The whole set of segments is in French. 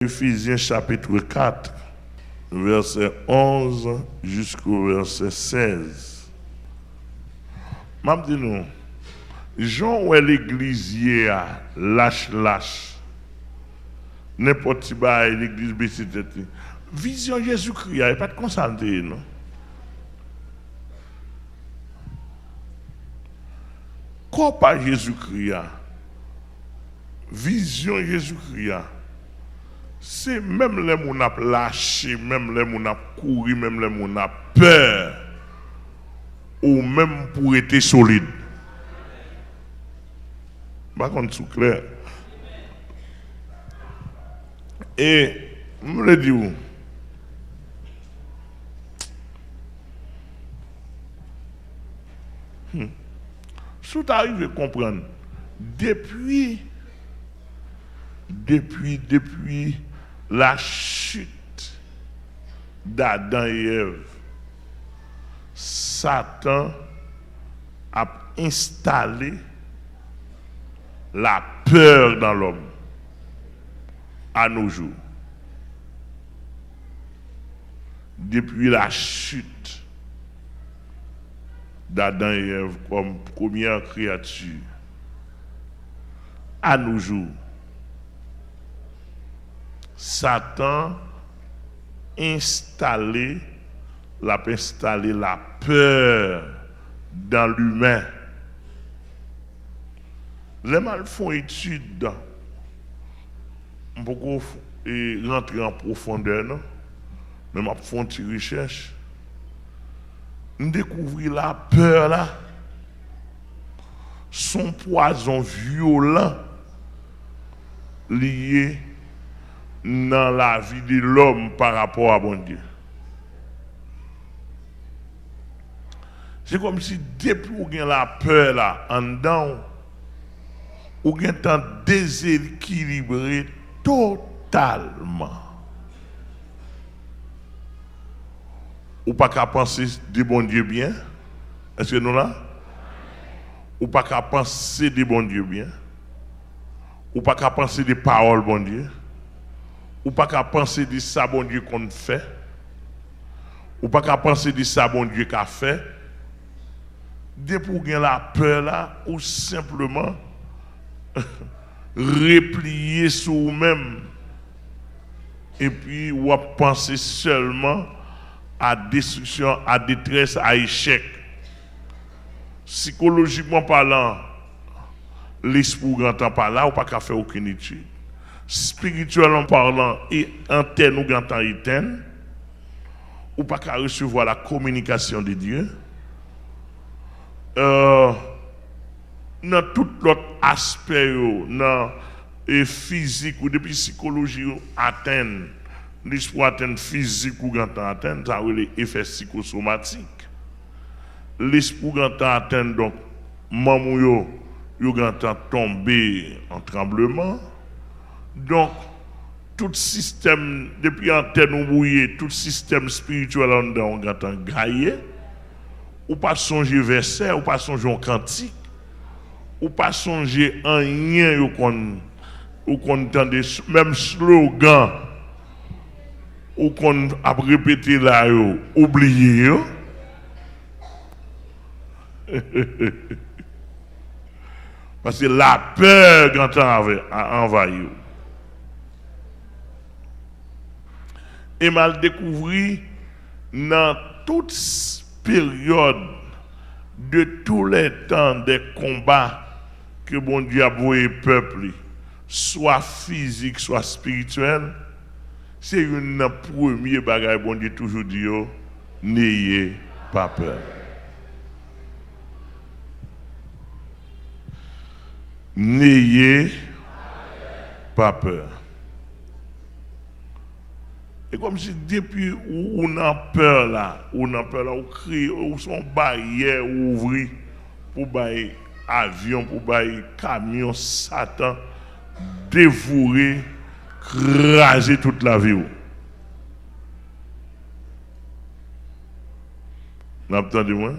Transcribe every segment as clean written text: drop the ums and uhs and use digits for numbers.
Ephésiens chapitre 4, verset 11 jusqu'au verset 16. Je dis nous, Jean où est l'église hier, lâche. N'importe qui va l'église BCT. Vision Jésus-Christ, il n'y a pas de consanté, non? Quoi pas Jésus-Christ? Vision Jésus-Christ. C'est même les gens qui ont lâché, même les gens qui ont couru, même les gens qui ont peur, ou même pour être solide. Par contre, c'est clair. Et, je me le dis, si tu arrives à comprendre, depuis la chute d'Adam et Ève, Satan a installé la peur dans l'homme à nos jours. Depuis la chute d'Adam et Ève comme première créature, à nos jours, Satan installé la peur dans l'humain. Les mal font étude, beaucoup rentrer en profondeur, non? Mais je font une recherche. Nous découvrons la peur là, son poison violent lié dans la vie de l'homme par rapport à bon Dieu. C'est comme si depuis vous avez la peur là, en dedans, vous avez un temps déséquilibré totalement. Ou pas qu'à penser de bon Dieu bien? Est-ce que nous là? Ou pas qu'à penser de bon Dieu bien? Ou pas qu'à penser des paroles bon Dieu? Ou pas qu'à penser de ça bon Dieu qu'on fait? Ou pas qu'à penser de ça bon Dieu qu'a fait? Dès pour gagner la peur là, ou simplement replier sur vous-même et puis ou penser seulement à destruction, à détresse, à échec. Psychologiquement parlant, l'esprit n'entend pas là, ou pas qu'à faire aucune étude. Spirituellement parlant, et antenne ou gantan éteinte, ou pas qu'à recevoir la communication de Dieu. Dans tout l'autre aspect, dans physique ou depuis psychologie, atteindre l'esprit atteindre physique ou gantan atteindre, ça a les effets psychosomatiques. L'esprit gantan atteindre donc mamou yo gantan tomber en tremblement. Donc tout système depuis antenne ou bouillé, tout système spirituel en dedans gantan gaillé. Ou pas songer verset, ou pas songer en cantique, ou pas songer en rien ou qu'on entende même slogan ou qu'on a répété là oublié parce que la peur quand a envahi et mal découvert dans toute période de tous les temps des combats que bon Dieu a voué peuple, soit physique, soit spirituel, c'est une première bagaille bon Dieu toujours dit n'ayez pas peur. N'ayez pas peur. Et comme si depuis où on a peur là, on crie, ou son barrière ouvri pour bailler avion, pour bailler camion, Satan, dévorer, craser toute la vie. Vous entendez moi?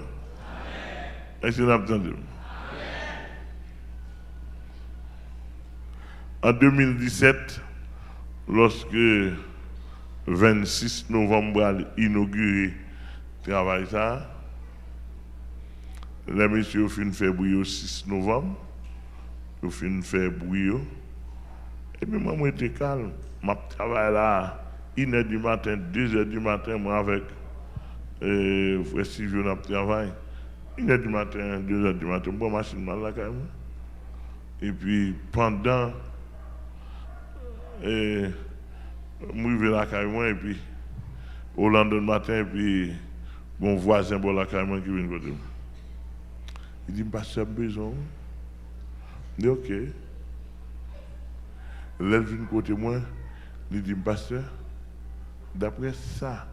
Est-ce que vous entendez? En 2017, lorsque 26 novembre a inauguré le travail ça, les messieurs ont fait bruit le 6 novembre, ils ont fait bruit. Et puis moi, j'étais calme. Je travaille là, 1h du matin, 2h du matin, moi avec frère Sylvio, je travaille. 1h du matin, 2h du matin, je prends ma machine là quand même. Et puis pendant, je suis là quand même, et puis au lendemain matin, et puis mon voisin bon là quand même qui vient côté. Il dit, pasteur, besoin. Je dis, ok. L'elle vient côté moi, il dit, pasteur, d'après ça,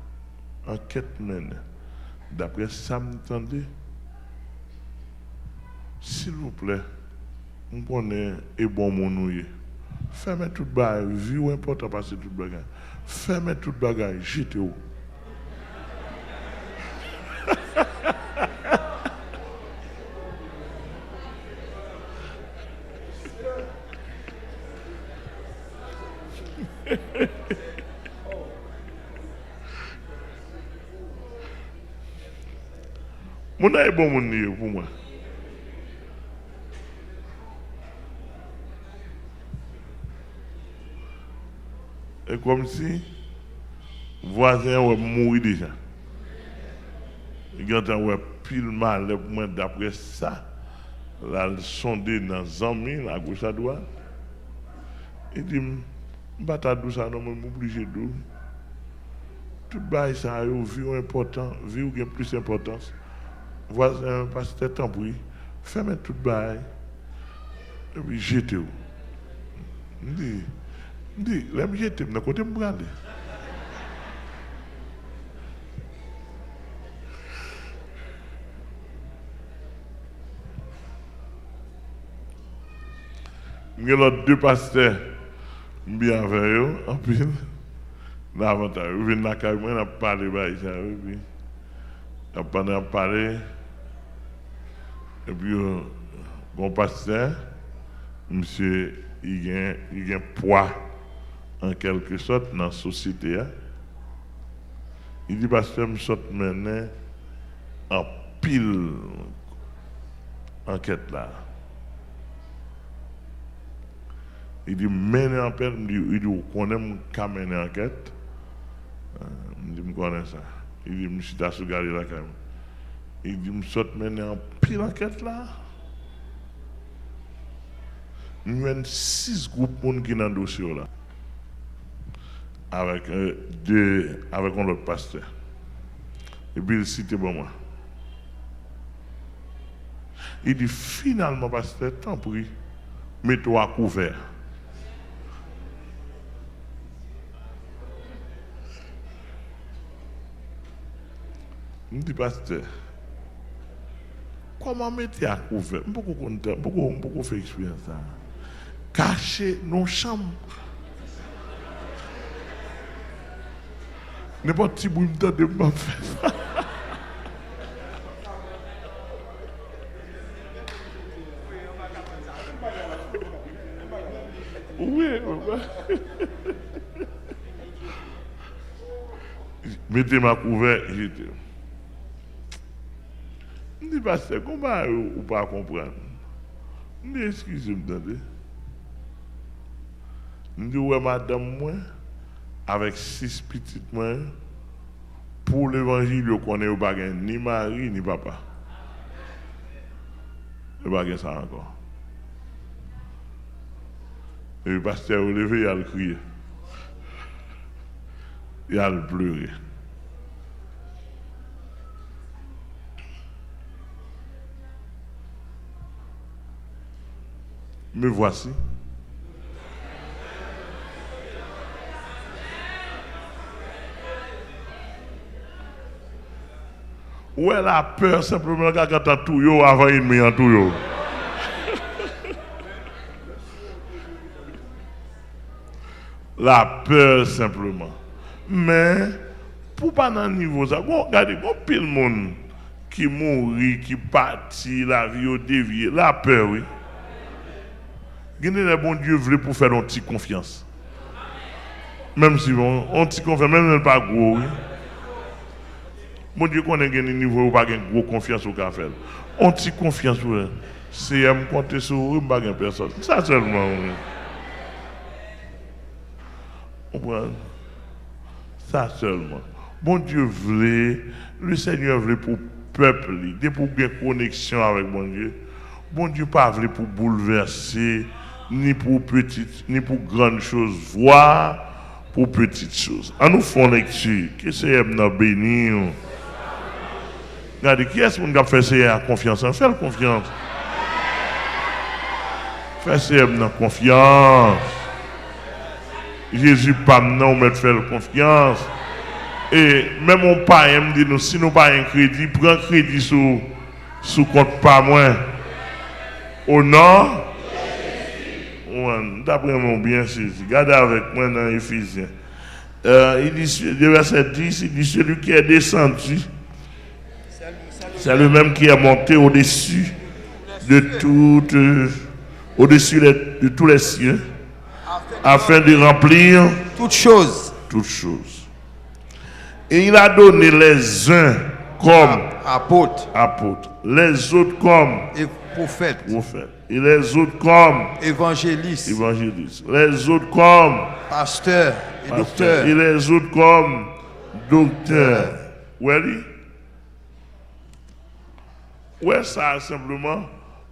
enquête mène, d'après ça, m'entendez, s'il vous plaît, on connaît et bon mon nouille. Fermez toute bagaille, vie ou important passer toute bagaille. Fermez toute bagaille, jetez-vous. Mon est bon mon nouille pour moi. Et comme si voisin ouais mourir déjà. Il y a un pile mal pour moi d'après ça. Là, le sondé dans 100 000 à gauche à droite. Il dit, je ne vais pas ça, non, je suis obligé de. Tout le ça a vu important, vu qui a plus d'importance. Voisin, pasteur, tant pis, fermez tout le bail. Et puis jetez-vous. Je dis, là, je jetez, je côté me regarder. Il y a deux pasteurs bien avec eux, en pile. L'avantage, ils viennent dans la caille, ils ont parlé de ça, et puis, ils ont parlé, et puis, mon pasteur, monsieur, il y a un poids, en quelque sorte, dans la société. Il dit, pasteur, je saute maintenant en pile enquête là. Il dit, mener en paix, il dit, vous connaissez qu'à mener enquête. Il dit, je connais ça. Il dit, je suis à regarder là quand même. Il dit, je saute mener en pile enquête là. Il y a 6 groupes qui sont dans le dossier là. Avec un autre pasteur. Et puis il cite pour moi. Il dit, finalement, pasteur, tant pis, mets-toi à couvert. Je dis, pasteur, comment mettre à couvert? Beaucoup fait expérience ça. Cacher nos chambres. N'importe qui me donne de me faire ça. Oui, mettez ma couvert, j'étais. Je dis, pasteur, comment vous ne pas comprendre? Je dis, excusez-moi, je dis, ouais, madame, moi, avec 6 petites mains, pour l'évangile, vous connaissez pas ni mari, ni papa. Vous ne pas ça encore. Et le pasteur au levé, il a le crier. Il a le pleurer. Me voici. Où est la peur simplement quand on a tout yo avant ennemi en tout yo? La peur simplement. Mais pour pas dans niveau ça, regardez, pile monde qui mourit, qui partit, la vie au dévié, la peur oui. Gagner le bon Dieu voulait pour faire une petite confiance. Même si on t'y confie, même pas gros. Oui. Mon Dieu, qu'on ait un niveau où pas de gros confiance au café. On t'y confiance pour elle. Si elle me compte sur eux, je ne personne. Ça seulement. Ça seulement. Bon Dieu voulait, le Seigneur voulait pour le peuple, pour une connexion avec mon Dieu. Bon Dieu pas voulu pour bouleverser, ni pour petites, ni pour grandes choses, voire pour petites choses. En nous faisons lecture, que c'est nous bénir. Regardez, qui est-ce qu'on a fait ça confiance? Fais confiance. Fais ça confiance. Jésus pas non mais faire confiance. Et même mon père me dit nous si nous pas un crédit, prends crédit sous compte pas moins. Au nom d'après mon bien saisi. Regardez avec moi dans Éphésiens. Il dit le verset 10, il dit celui qui est descendu, c'est le même qui est monté au-dessus de au-dessus de tous les cieux, afin de remplir toutes choses. Et il a donné les uns comme apôtres, les autres comme prophètes, et les autres comme évangélistes, les autres comme pasteurs et docteurs, et les autres comme docteurs. Ouais, ça simplement,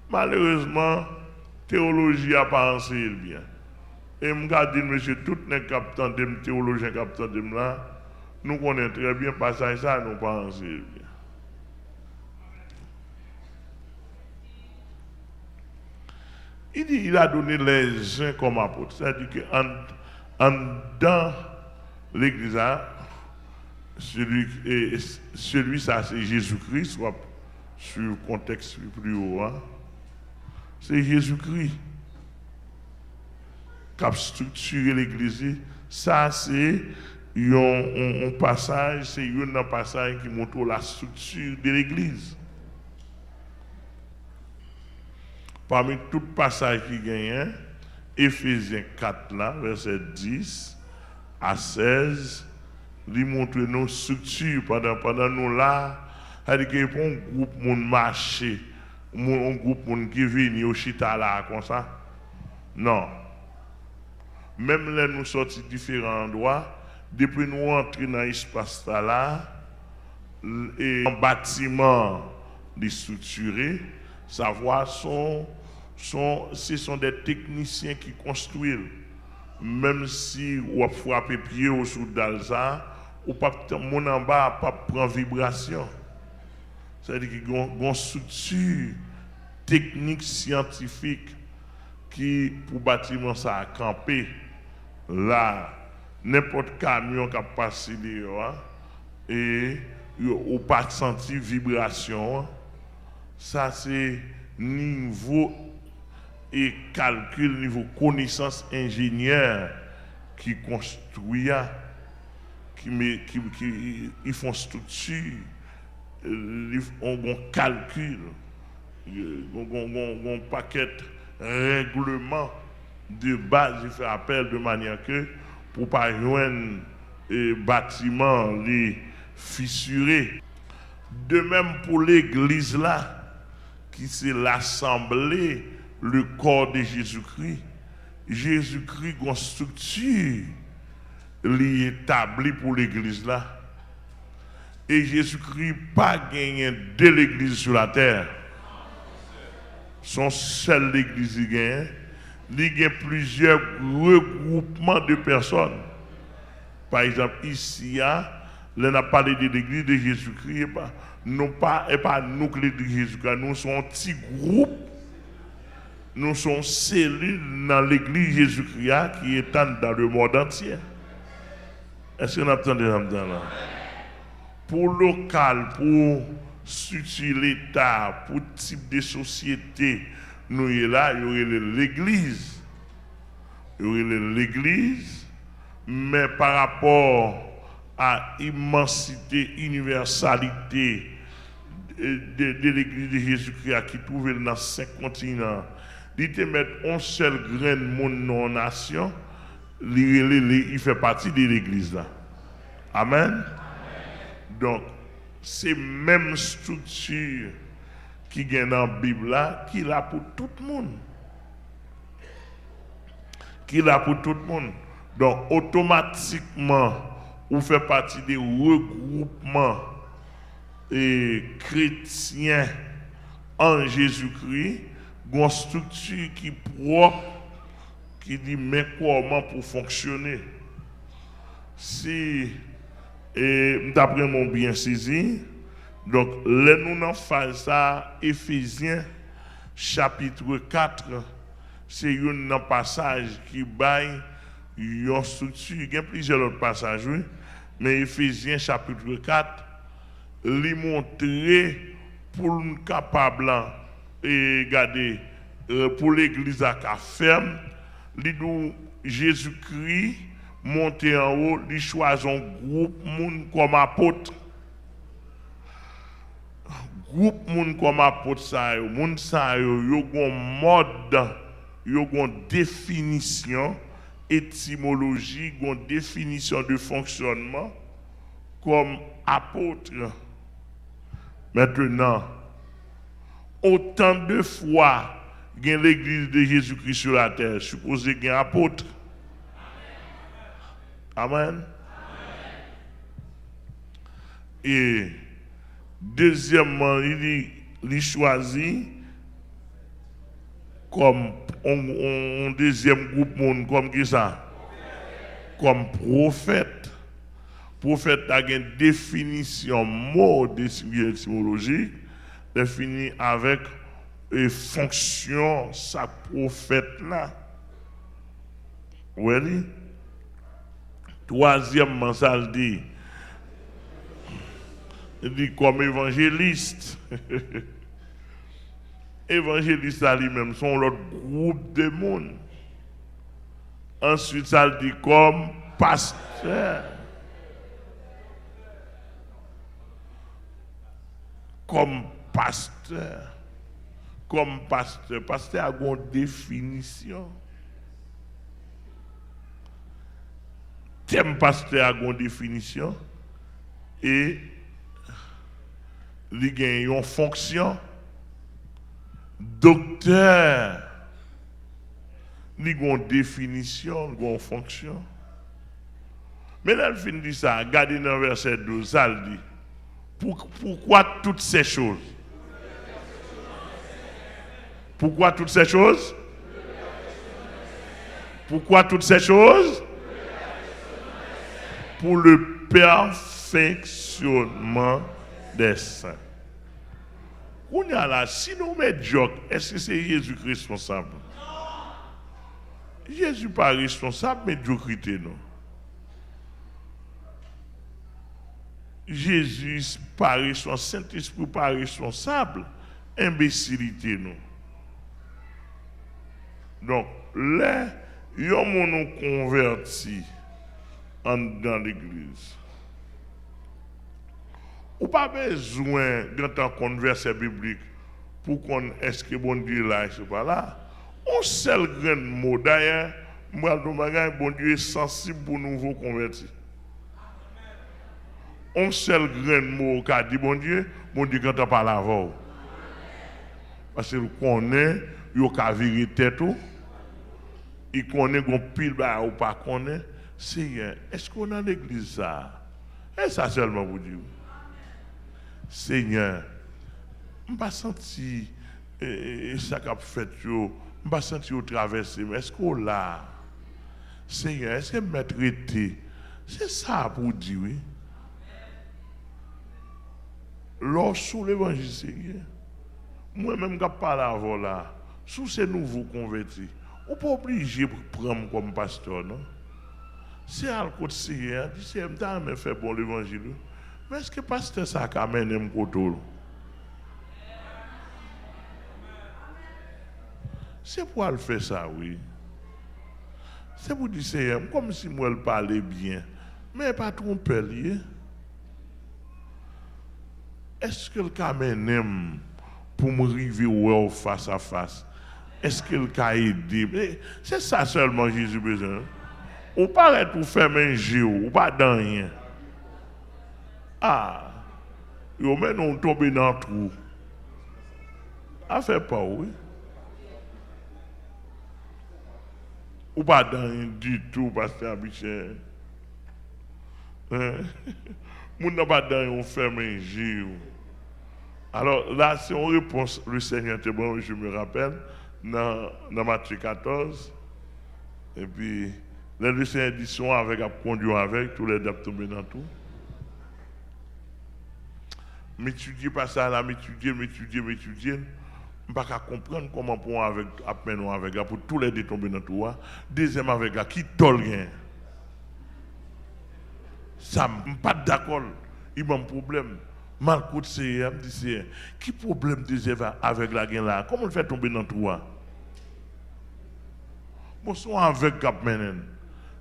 malheureusement, théologie n'a pas enseigné bien. Et je me dis, monsieur, tout les capteurs de théologiens capteurs de là, nous connaissons très bien passage ça, nous pas enseigné bien. Il dit il a donné les uns comme apôtres. C'est-à-dire que dans l'église, celui ça c'est Jésus-Christ, soit sur le contexte plus haut. Hein? C'est Jésus-Christ qui a structuré l'église. Ça c'est un passage, c'est un passage qui montre la structure de l'église. Parmi tout passage qui gagne, Éphésiens 4, là, verset 10 à 16, il montre nos structures pendant nous là. C'est-à-dire qu'il y a un groupe qui marche, un groupe qui vient au chita là, comme ça. Non. Même là, nous sortis différents endroits, depuis nous entrer dans l'espace là, et un bâtiment structuré, savoir ce sont des techniciens qui construisent. Même si on frappe pied au sous d'Alsa, ou pas mon en bas pas prend vibration. C'est-à-dire qu'il y a une structure technique scientifique qui pour bâtiment ça a campé là n'importe camion qui a passé dehors et ou pas senti vibration. Ça c'est niveau et calcul, niveau connaissance ingénieur qui construit, qui font structure, ils ont un calcul, un paquet règlement de base, il fait appel de manière que pour ne pas joindre bâtiment les fissurés. De même pour l'église là, qui c'est l'assemblée, le corps de Jésus-Christ. Jésus-Christ a une structure établie pour l'église là. Et Jésus-Christ pas gagné de l'église sur la terre. Son seul l'église il gagne. Il y a plusieurs regroupements de personnes. Par exemple, ici, on a parlé de l'église de Jésus-Christ, non pas nous que l'église de Jésus-Christ, nous sommes un petit groupe, nous sommes cellules dans l'église de Jésus-Christ qui est dans le monde entier. Est-ce qu'on a entendu là? Pour local, pour structure l'État, pour type de société, nous y là, il y aurait l'église. Il y aurait l'église, mais par rapport à l'immensité, universalité de l'église de Jésus-Christ qui trouvait dans 5 continents, il te met un seul grain de monde non nation il fait partie de l'église là. Amen. Donc, c'est même structure qui est dans la Bible là, qui est là pour tout le monde. Qui est là pour tout le monde. Donc, automatiquement, vous faites partie des regroupements chrétiens en Jésus-Christ, une structure qui est propre, qui dit mais comment pour fonctionner. Si, d'après mon bien saisi, donc, là, nous en faisons ça, Éphésiens, chapitre 4, c'est un passage qui baille une structure. Il y a plusieurs autres passages, oui, mais Éphésiens, chapitre 4, lui montrer pour nous capables et garder pour l'église à ferme, Jésus-Christ monté en haut, il choisit un groupe monde comme apôtre. Groupe moun comme apôtre ça yo moun ça yo gon mode yo gon définition étymologie gon définition de fonctionnement comme apôtre. Maintenant autant de fois gen l'église de Jésus-Christ sur la terre supposé gen apôtre. Amen. Et deuxièmement, il choisit comme un deuxième groupe monde comme qui ça? Comme prophète. Prophète a une définition mot d'étymologie définie avec une fonction sa prophète là. Oui. Troisièmement, ça le dit. Il dit comme évangéliste. Évangéliste à lui-même, sont l'autre groupe de monde. Ensuite, ça le dit comme pasteur. Comme pasteur. Comme pasteur. Pasteur a une définition. Thème pasteur a une définition. Et il a une fonction. Docteur, il a une définition, une fonction. Mais là, il finit ça, regardez dans le verset 12, ça le dit. Pourquoi toutes ces choses? Pourquoi toutes ces choses? Pourquoi toutes ces choses? Pour le perfectionnement des saints. On y a là, si nous mettons Joc, est-ce que c'est Jésus responsable? Jésus pas responsable, mais Dieu non. Jésus pas responsable, Saint-Esprit pas responsable, imbécilité non. Donc, là, il y a mon converti dans l'église. Ou pas besoin d'entendre verset biblique pour qu'on est-ce que bon Dieu là, c'est pas là. On seul grand mot d'ailleurs, moi bon Dieu est sensible pour nouveaux convertis. On seul grand mot qu'a dit bon Dieu quand on parle avant. Parce que connaît, il a viré tête tout. Il connaît qu'on pile ba ou pas connaît. Seigneur, est-ce qu'on a l'église ça? Et ça seulement vous dire. Seigneur, je ne pas senti ça qu'a fait, je ne pas senti au traverser, mais est-ce qu'on l'a? Seigneur, est-ce que m'a traité? C'est ça pour dire, oui. Lorsque l'évangile, Seigneur, moi-même, je parle avant là, sous ces nouveaux convertis, on n'est pas obligé de prendre comme pasteur, non? C'est à côté Seigneur, c'est un fait bon l'évangile. Mais est-ce que pasteur ça a amené un côté? C'est pour elle faire ça, oui. C'est pour dire, Seigneur, comme si moi elle parlait bien, mais pas tromper lié. Est-ce que le amène pour me arriver face à face? Est-ce que le a aidé? C'est ça seulement Jésus besoin. Ou paraît pour faire manger, ou pas dans rien. Ah, yo men on tombe dans le trou. A fait pas, oui. Ou pas dans rien du tout, pasteur Michel. Moun n'a pas dans rien, on fait manger. Alors là, c'est une réponse, le Seigneur était bon, je me rappelle, dans Matthieu 14. Et puis, le Seigneur dit son avec, a conduit avec, tous les deux tombés dans tout. M'étudier pas ça là, m'étudier. Je ne peux pas comprendre comment pour avec pour tous les deux tomber dans tout. Deuxième avec qui tol rien. Ça me pas d'accord. Il y a un problème. Mal côté c'est me dit qui problème deuxième avec la gain là. Comment le fait tomber dans tout? Bon son avec Cap Menen.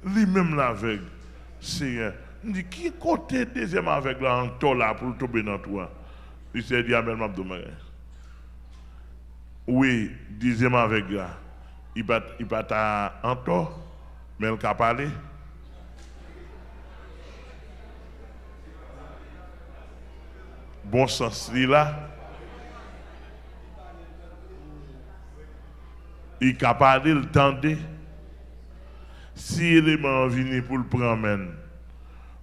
Lui-même là avec c'est il dit qui côté deuxième avec là en tol là pour tomber dans toi. Il s'est dit Amel Mabdoumare. Oui, deuxième avec là. Il pas en tort mais il a parlé. Bon sens là. Il a parlé le tendait. Si élément vini pour le prendre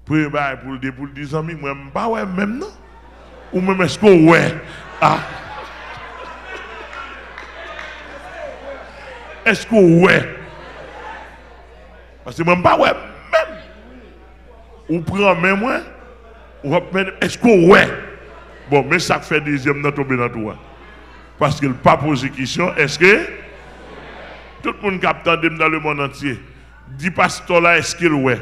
pour le dire amis moi pas ouais même non ou même est-ce que ouais est-ce que ouais parce que moi pas ouais même ou prend même moi ou est-ce que ouais bon mais ça fait deuxième dans tomber dans toi parce qu'il pas posé question est-ce que tout le monde capte dans le monde entier dit pasteur là est-ce qu'il ouais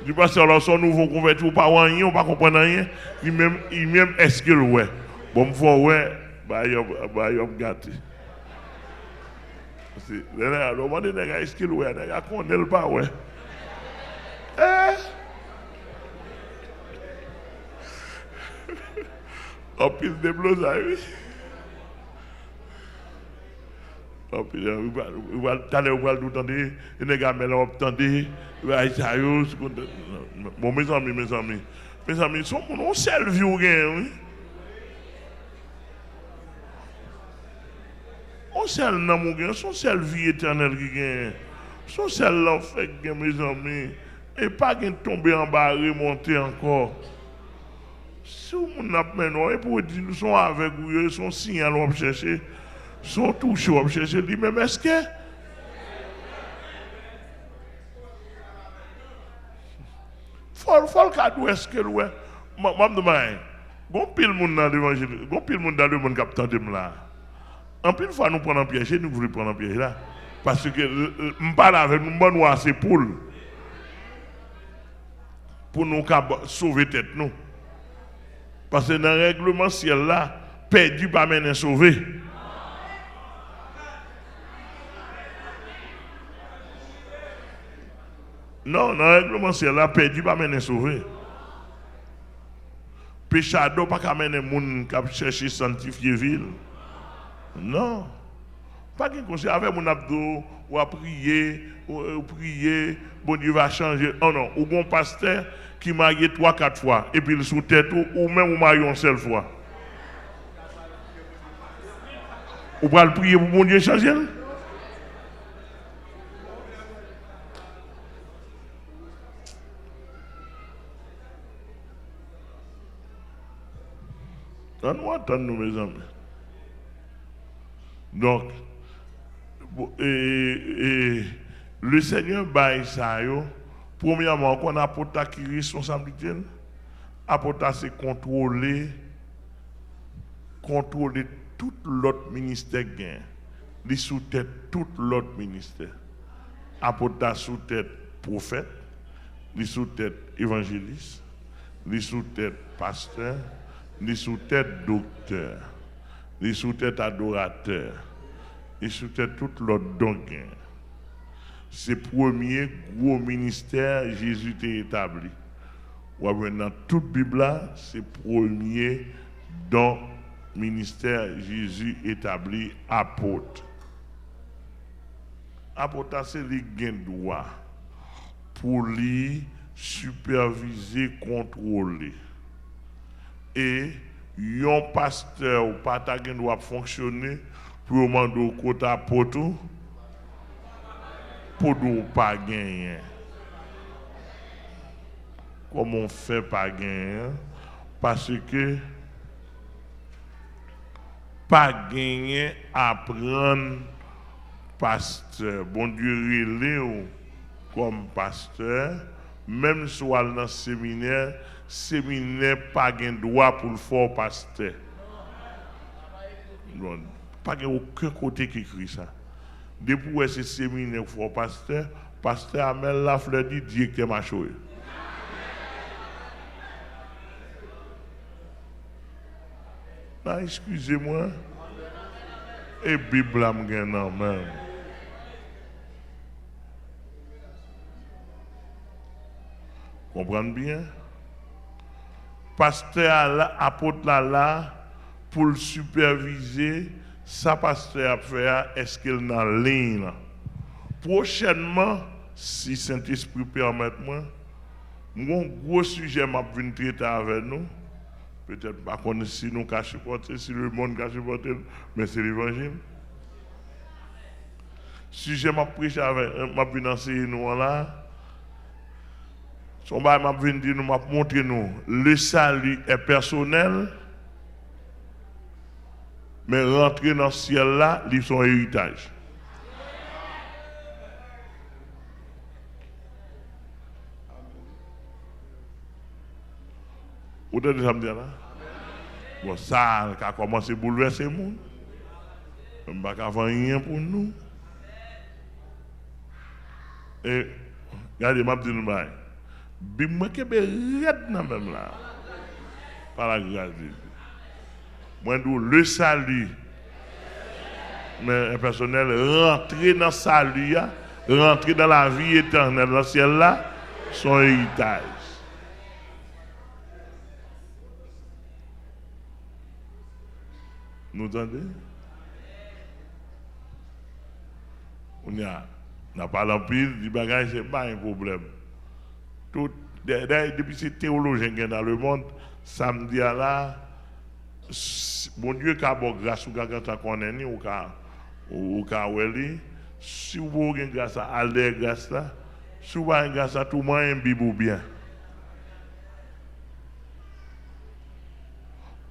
du pasteur là son nouveau converti ou pas rien ou pas comprendre rien il même est-ce qu'il ouais bon faut ouais bah yo gâté c'est là le monde nèg est-ce qu'il ouais nèg connaît le pas ouais en pile de blouses oui. Puis il va tout entendre, les gars mais là entendre, il va bon mes amis sont mon seul vie ou gain oui. On seul nan mon gain, son seul vie éternelle qui gagne. Son seul l'enfer qui gagne mes amis et pas gain tomber en bas remonter encore. Si on n'a pas non et pour dire nous sont avec vous, son signal on chercher. Sont touchés, on chercher dit même est-ce que faut le cadeau est-ce que ouais moi me demande gon pile monde dans l'évangile gon pile monde dans le monde captant de là en pile fois nous prendre en piège nous voulons prendre en piège là parce que me parle avec nous bon assez pour nous sauver tête nous parce que dans le règlement ciel là perdu pas mener sauvé. Non, dans le règlement ciel là perdu pas mener sauvé. Péchado pas qu'à mener moun qui chercher sanctifier ville. Non. Pas qu'un conseil avec mon abdo ou à prier, bon Dieu va changer. Oh non, ou bon pasteur qui marié 3-4 fois et puis il sous tête ou même ou marié une seule fois. Ou va le prier pour bon Dieu changer. Nous attendons, mes amis. Donc, le Seigneur baille ça, premièrement, qu'on a pour ta qui responsabilité, apporter c'est contrôler tout l'autre ministère gain, les sous-tête tout l'autre ministère. Apporter sous-tête prophète, les sous-tête évangéliste, les sous-tête pasteur, les sous-tête docteur, les sous-tête adorateur, les sous-tête tout l'autre don gain. C'est le premier gros ministère Jésus t'a établi. Dans toute Bible là, c'est le premier don ministère Jésus établi apôtre. apôtre c'est les gain droit pour lui superviser, contrôler. Et un pasteur ou pas ta gain doit fonctionner pour demander au côté apôtre pour ne pas gagner. Comment on fait pas gagner? Parce que pas gagner apprendre pasteur. Bon Dieu relève comme pasteur, même soit dans le séminaire pas gain droit pour le faire pasteur. Non, pas gain aucun côté qui écrit ça. Depuis ce séminaire pour pasteur, pasteur Amel Lafleur dit directeur Machoy. Non, excusez-moi. Et Bible a même. Comprenez bien? Pasteur apôtre là pour le superviser, ça pasteur a fait, est-ce qu'il est dans la ligne? Prochainement, si Saint-Esprit permet moi, mon gros sujet m'a venir traiter avec nous. Peut-être pas qu'on si nous qu'à supporter, si le monde qu'à supporter, mais c'est l'évangile. Sujet m'a prêché avec, m'a venir enseigner nous là. Son bail m'a venir dire nous, m'a montrer nous, le salut est personnel, mais rentrer dans le ciel là, il son héritage. Vous avez déjà dit là? Bon, ça a commencé à bouleverser le monde. On ne va pas faire rien pour nous. Et, regardez, je dis nous, Bim, je suis red même là. Par la grâce de Dieu. Moi, le salut, mais personnel, rentrer dans le salut, rentrer dans la vie éternelle, dans le ciel là, son héritage. Nous entendez? On n'a pas l'empire, du bagage, ce n'est pas un problème. Tout, depuis ces théologiens dans le monde, samedi à là, bon Dieu, qui a bon grâce ou quand on est ou quand si vous avez grâce à aller grâce là, si vous avez grâce à tout le monde, un bibou bien.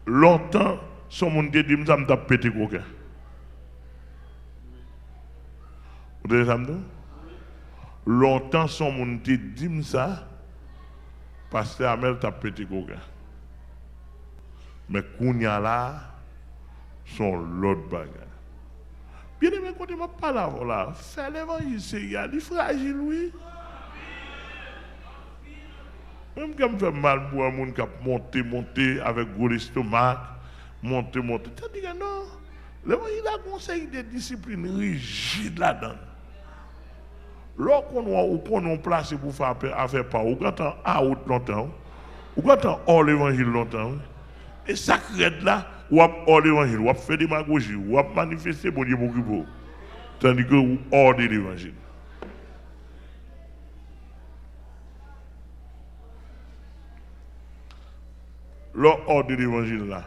Longtemps, son monde dit, ça me tape pété coquin. Vous avez ça? Longtemps, son monde dit ça, pasteur Amel tape pété coquin. Mais Kounia là, son l'autre bagage. Bien aimé, quand je ne parle pas là, faire l'évangile, c'est il y a des fragiles, oui. Même quand je fais mal pour un monde qui a monté avec gros estomac, monter. Tu dis que non, l'évangile a conseil de discipline rigide là-dedans. Lorsqu'on est placé pour faire affaire par ou quand on out longtemps, ou quand on hors l'évangile longtemps, et ça crée là, ou hors l'évangile, ou fait démagogie, ou manifester bon Dieu beaucoup pour. Tandis que ou hors de l'évangile. Hors de l'évangile là,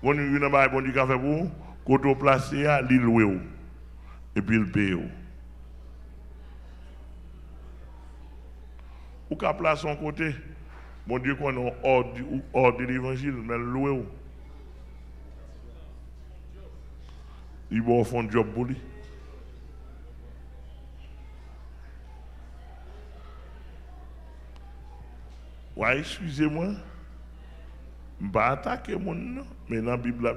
bon Dieu n'a pas bon Dieu qu'a fait pour, quand on place à l'île loué et puis il paye. Ou qu'à place son côté, bon Dieu qu'on est hors de l'évangile, mais loué. Il va faire un job pour lui. Ouais, excusez-moi. Je ne vais pas attaquer mon nom, mais dans la Bible,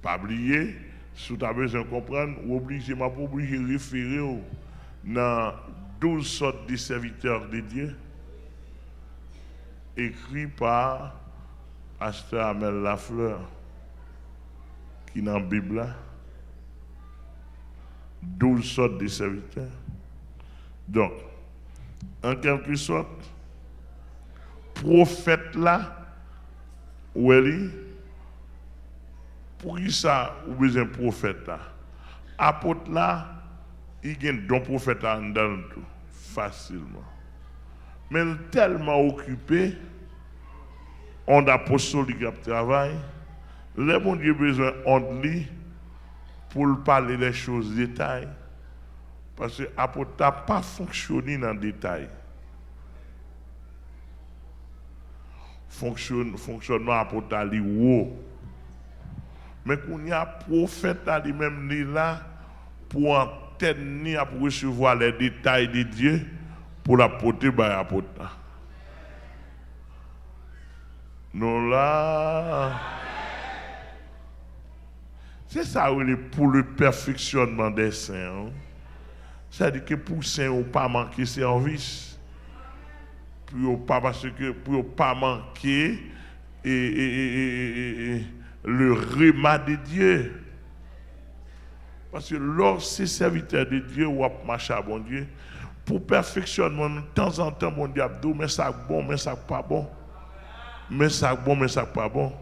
pas oublier, si tu as besoin de comprendre, ou obligé, m'a pas obligé de référer dans 12 sortes de serviteurs de Dieu, écrits par Pasteur Amel Lafleur, qui est dans la Bible, 12 sortes de serviteurs. Donc, en quelque sorte, prophète là, où elle est, pour qui ça, ou besoin de prophète là? apôtre là, il y a un don prophète dans le tout, facilement. Mais il est tellement occupé, on apostolique qui travaille, le bon Dieu a besoin de lui pour parler des choses détails. Parce que l'apôtre n'a pas fonctionné dans le détail. Fonctionnement apôtre à haut. Mais quand il y a prophète à lui-même là pour entendre, pour recevoir les détails de Dieu, pour la porter par l'apôtre. Nous là, c'est ça pour le perfectionnement des saints. C'est-à-dire que pour les saints, on ne pas manquer service. Pour ne pas manquer le remas de Dieu. Parce que lorsque c'est serviteur de Dieu, ou marcher à bon Dieu, pour perfectionnement, de temps en temps, mon Dieu, mais ça bon, mais ça pas bon. Mais ça bon, mais ça pas bon.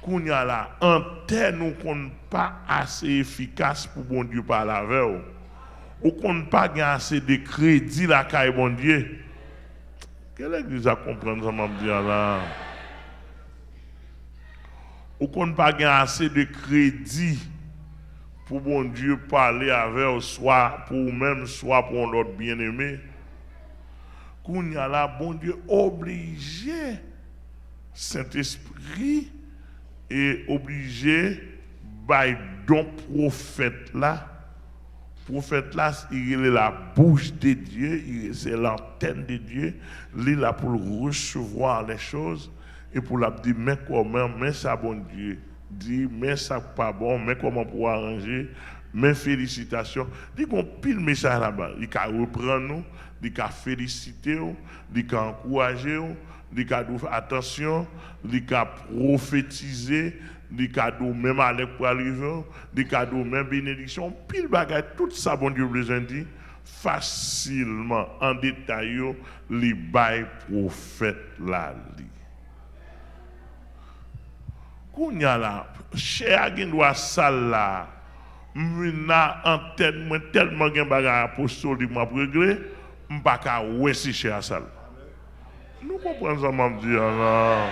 Qu'on y a là, antenne qu'on n'est pas assez efficace pour bon Dieu parler avec vous. Ou qu'on n'a pas assez de crédit là, car bon Dieu. Quelle église a compris ça, m'a dit là? Ou qu'on n'a pas assez de crédit pour bon Dieu parler avec vous, soit pour vous-même, soit pour l'autre bien-aimé. Qu'on y a là, bon Dieu obligé, Saint-Esprit, est obligé, by don prophète là, il est la bouche de Dieu, c'est l'antenne de Dieu, il est là pour recevoir les choses et pour la dire, mais comment, mais ça bon Dieu, dit, mais ça pas bon, mais comment pour arranger, mais félicitations. Il y a un pile message là-bas, il peut reprendre nous, il peut féliciter nous, il peut encourager nous, il peut faire attention, il peut prophétiser, des cadeaux même à l'époque pour arriver, des cadeaux même bénédiction, pile bagage, tout ça, bon Dieu, besoin dit, facilement, en détail, les bails prophètes là. Qu'on y a là, chez Aguindoua Sal là, m'na antenne, moi tellement gen bagage apostolique m'a réglé, m'pas ka ouais si chez Sal. Nous comprenons ça, m'a dit là.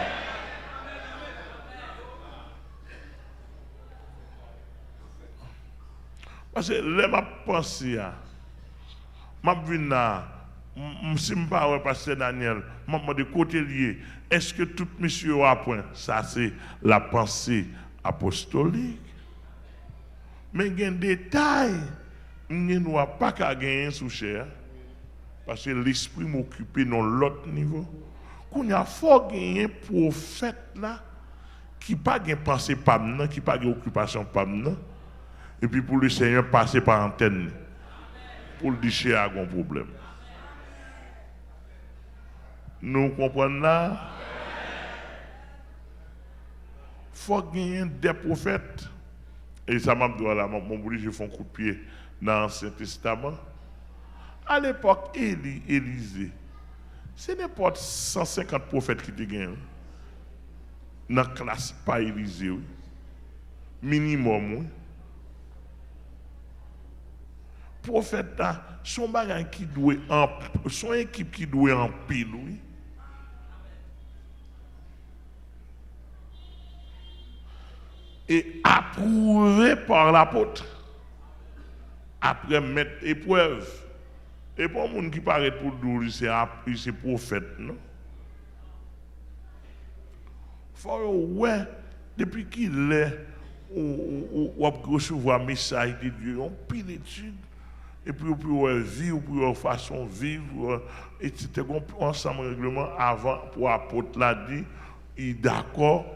Parce que là, ma pensée, ma vie là, si je ne pas ouais pasteur Daniel, je de côté lié, est-ce que tout monsieur a point? Ça c'est la pensée apostolique. Mais il y a un détail, je ne pas qu'à gagner sous cher, parce que l'esprit m'occupe dans l'autre niveau. Quand il y a fort gagner prophète là, qui pas de pensée pas maintenant, qui pas de occupation pas maintenant. Et puis pour le Seigneur passer par antenne pour le dire a un problème. Nous comprenons là? Il faut gagner des prophètes. Et ça m'a dit, voilà, mon boulot, je fais un coup de pied dans l'Ancien Testament. À l'époque, Élisée, ce n'est pas 150 prophètes qui te gagnent. Dans la classe, pas Élisée. Oui. Minimum, oui. Prophète, son bagage qui doit son équipe qui doit en pile, oui. Et approuvé par l'apôtre. Après mettre épreuve. Et pour les gens qui paraît pour nous, c'est prophète, non? Faut ouais, depuis qu'il est, on recevoir un message de Dieu, on pile d'études. Et puis, pour vivre, pour façon de vivre, etc. Ensemble, règlement, avant, pour l'apôtre l'a dit, il est d'accord,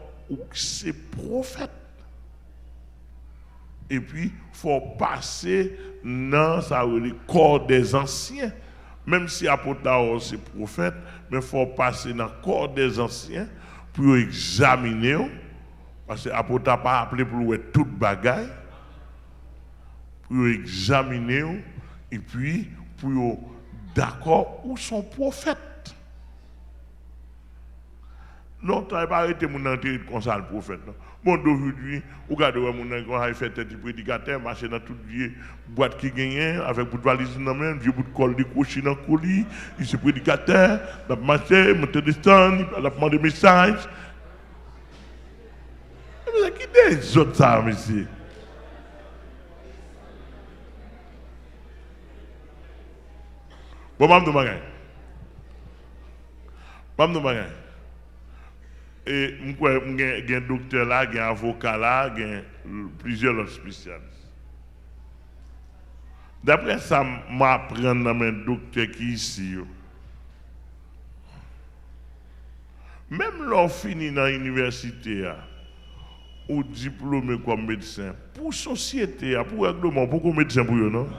c'est prophète. Et puis, il faut passer dans le corps des anciens. Même si l'apôtre c'est prophète, mais il faut passer dans le corps des anciens pour examiner. Parce que l'apôtre n'a pas appelé pour voir toute bagaille. Pour examiner. Et puis, pour d'accord où sont prophètes. Non, tu n'as pas arrêté mon entrée comme ça, le prophète. Bon, d'aujourd'hui, vous regardez mon entrée, il fait des prédicateurs, marcher dans toute vie, boîte qui gagne, avec bout de valise dans la main, vieux bout de colle décroché dans le colis, il se prédicateur, il a marché, monté des stands, il a demandé des messages. Mais qui des autres ça, monsieur? Bon, je vais vous dire. Et il y a un docteur là, il y a un avocat là, il y a plusieurs autres spécialistes. D'après ça, je m'apprends dans un docteur qui est ici. Même lorsqu'on finit dans l'université, ou diplômé comme médecin, pour la société, pour le règlement, pourquoi médecin pour eux, non?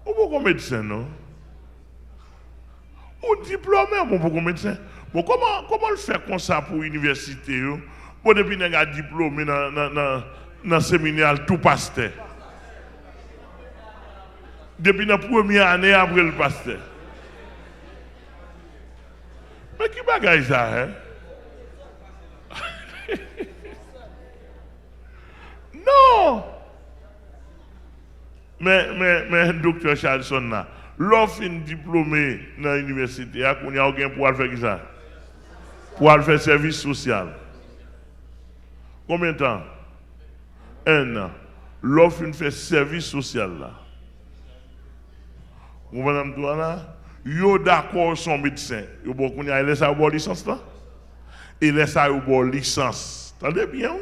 Ou pourquoi médecin, non? Ou diplômé, pourquoi médecin? Bon, comment le faire comme ça pour l'université? Bon, depuis qu'il a diplômé dans le séminaire, tout pasteur. Depuis la première année après le pasteur. Mais qui bagaille ça, hein? Non! Mais docteur Charlson là, l'offre une diplômé dans l'université, qu'on y a aucun pour faire ça? Pour faire service social. Combien de temps? 1 an. L'offre une fait service social là. Vous madame toi là, yo d'accord son médecin. Yo bon qu'on y a laissé avoir licence là. Et laisse avoir licence. Entendez bien?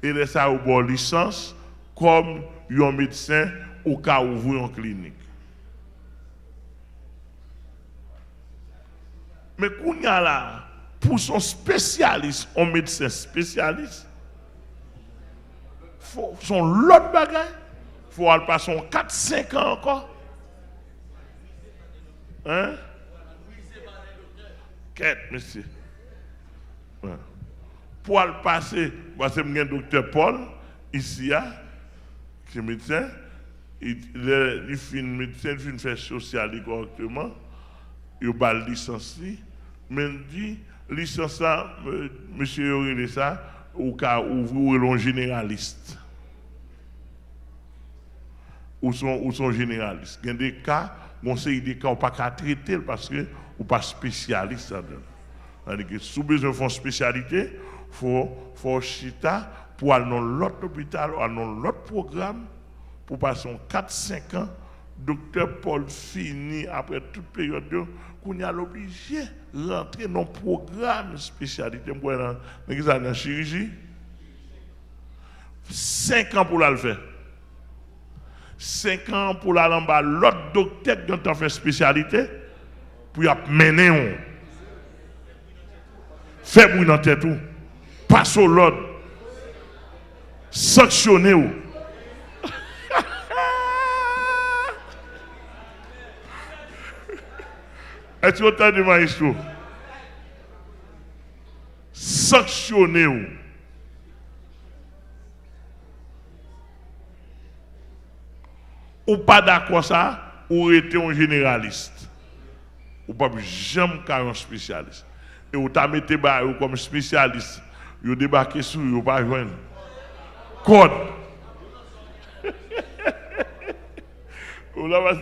Et laisse avoir licence comme un médecin au cas où vous en clinique. Mais qu'on y a là, pour son spécialiste, un médecin spécialiste, son l'autre bagaille, il faut aller passer 4-5 ans encore. Hein? Quête, monsieur. Ouais. Pour aller passer, parce que j'ai un docteur Paul, ici, qui est médecin, il fait médecin, il fait social correctement, il a une licence, mais il dit, licence ça, monsieur Aurélie, ça, au cas où vous êtes un généraliste. Ou sont généralistes. Il y a des cas, des cas, on ne peut pas traiter parce que vous pas spécialiste. Si vous avez besoin de spécialité, il faut chita pour aller dans l'autre hôpital, aller dans l'autre programme, pour passer 4-5 ans. Docteur Paul finit après toute période, qu'on est obligé de rentrer dans le programme spécialité. Dans la chirurgie, 5 ans pour le faire. 5 ans pour la lambe, l'autre docteur qui a fait spécialité, pour y mener on. Fait bruit dans tête tout. Passe au l'autre. Sanctionner ou. Est-ce que vous avez de maïsou? Sanctionner ou. Ou pas d'accord ça, ou était un généraliste. Ou pas jamais un spécialiste. Et ou t'as mis comme spécialiste, vous débarquez sur vous, pas joindre. Code. Ou là,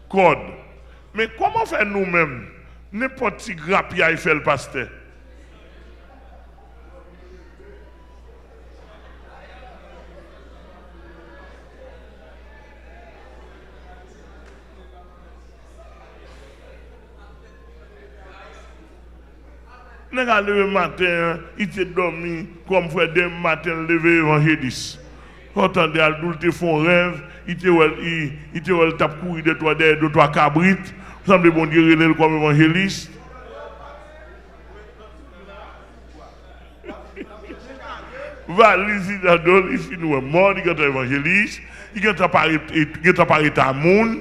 code. Mais comment faire nous-mêmes? N'importe qui grappe, il fait le pasteur. Le matin, il était dormi comme frère d'un matin levé évangéliste. Entendez, il font rêve, il était tape courir de trois cabrites, semble bon Dieu comme évangéliste. Valise, il finit mort, il est évangéliste, il est apparu à monde,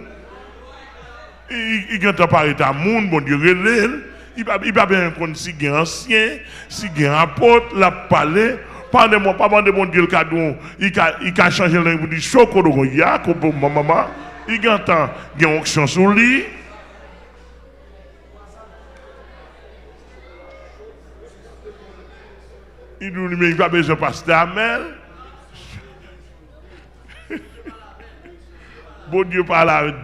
il est apparu à monde, bon Dieu relève. Il va bien comprendre si il est ancien, si il est apôtre, la parler. Pendant mon Dieu le cadeau, il a changé le nom, il dit chocolat, il y a comme maman. Il entend il y a une onction sur lui. Il nous dit, mais il n'a pas besoin de pasteur Amel. Bon Dieu parle avec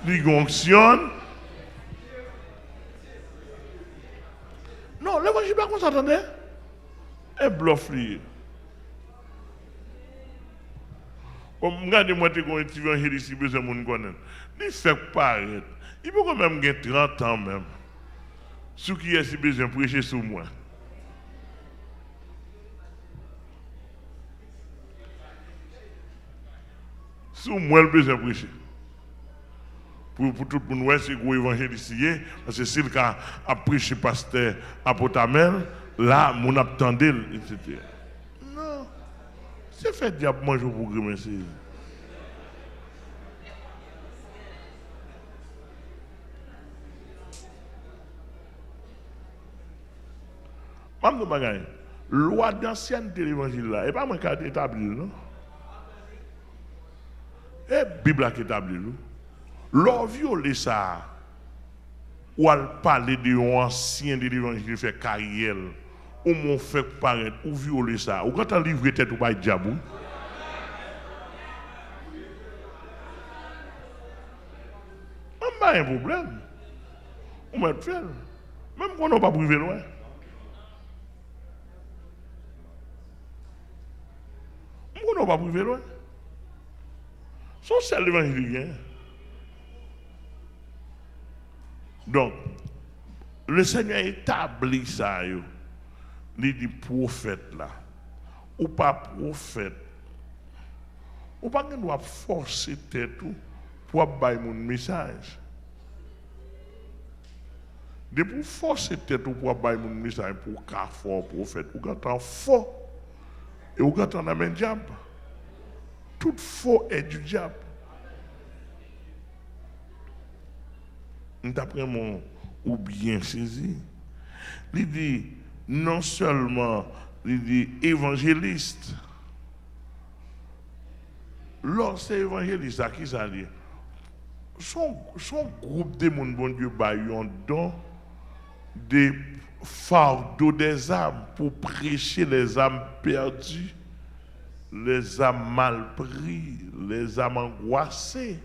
lui, il onction. Non, l'évangile n'est pas comme ça, attendez. Un bluff lié. Comme regardez-moi, tu es un évangéliste qui besoin de monde connaître. Il fait paraître. Il peut quand même gagner 30 ans même. Ce qui est si besoin de prêcher sur moi. Sur moi, le besoin de prêcher. Pour tout le monde, c'est gros évangéliste. Parce que si le cas a prêché pasteur à Potamel, là, mon attendait, etc. Non. C'est fait diable manger pour remercier. Même de bagaille, loi d'ancienneté de l'évangile là, et pas moi qui a établi, non? Et la Bible qui établi, non? L'on viole ça, ou elle parle de l'ancien de l'évangile fait carrière, ou mon fait paraître, ou viole ça, ou quand on livre tête ou pas diable. On n'a pas un problème. On va faire. Même quand on n'a pas privé loin. On n'a pas privé loin. Son seul évangile. Donc, le Seigneur établit ça. Il dit prophète là. Ou pas prophète. Ou pas qu'on doit forcer tête pour avoir mon message. De pour forcer tête pour avoir mon message pour qu'un fort prophète. Ou quand un fort. Et ou quand on a un diable. Tout faux est du diable. D'après mon ou bien saisi, il dit non seulement il dit évangéliste. Lorsque c'est évangéliste, à qui ça dit? Son groupe de monde, bon Dieu, ont don des fardeaux des âmes pour prêcher les âmes perdues, les âmes mal prises, les âmes angoissées.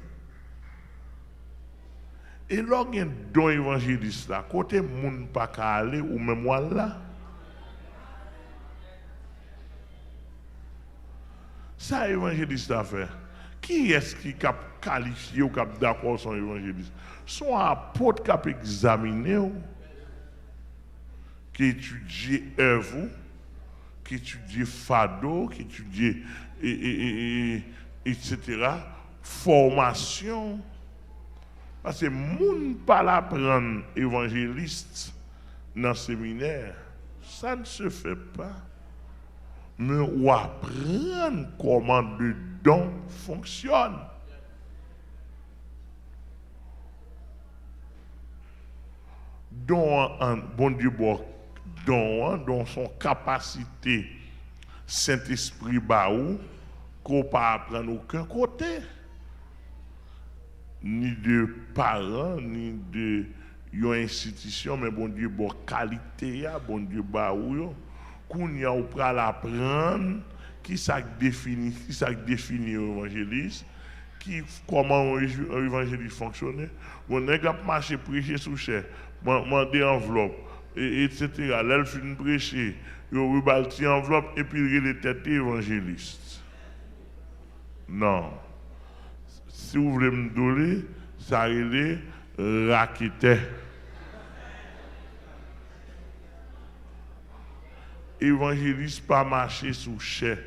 Et là, il y a un don évangéliste là, côté moun pas qu'à aller ou même moi là. Ça, évangéliste à faire. Qui est-ce qui a qualifié ou qui a d'accord son évangéliste? Son apôtre qui a examiné, qui étudie œuvre, qui étudie fado, qui étudie etc. Formation. Parce que moun pas la prendre évangéliste dans le séminaire, ça ne se fait pas. Mais on apprendre comment le don fonctionne. Don, bon Dieu, don son capacité, Saint-Esprit baou, qu'on peut apprendre aucun côté. Ni de parents, ni de yon institution, mais bon Dieu, bon qualité, bon Dieu, baou, qu'on y a ou pral apprendre, qui ça définit l'évangéliste, comment un évangéliste fonctionne. Bon, nèg a marché prêcher sous chair, demander enveloppe, etc. L'elle fin prêcher, yo rebalti enveloppe et puis il est tête évangéliste. Non. Si vous voulez me donner, ça est raquette. Évangéliste pas marcher sous chair.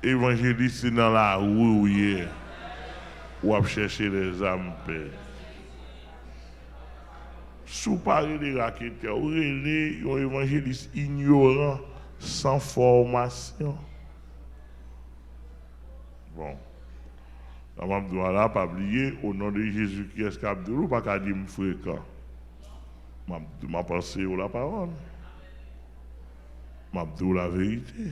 Évangéliste c'est dans la rue où à chercher les âmes perdues. Sous parler de raquette, ou un évangéliste ignorant, sans formation. Bon. Je ne pas oublier, au nom de Jésus qui est Abdoulou, pas qu'à dire fréquent. Je pense à la parole. Je dis la vérité.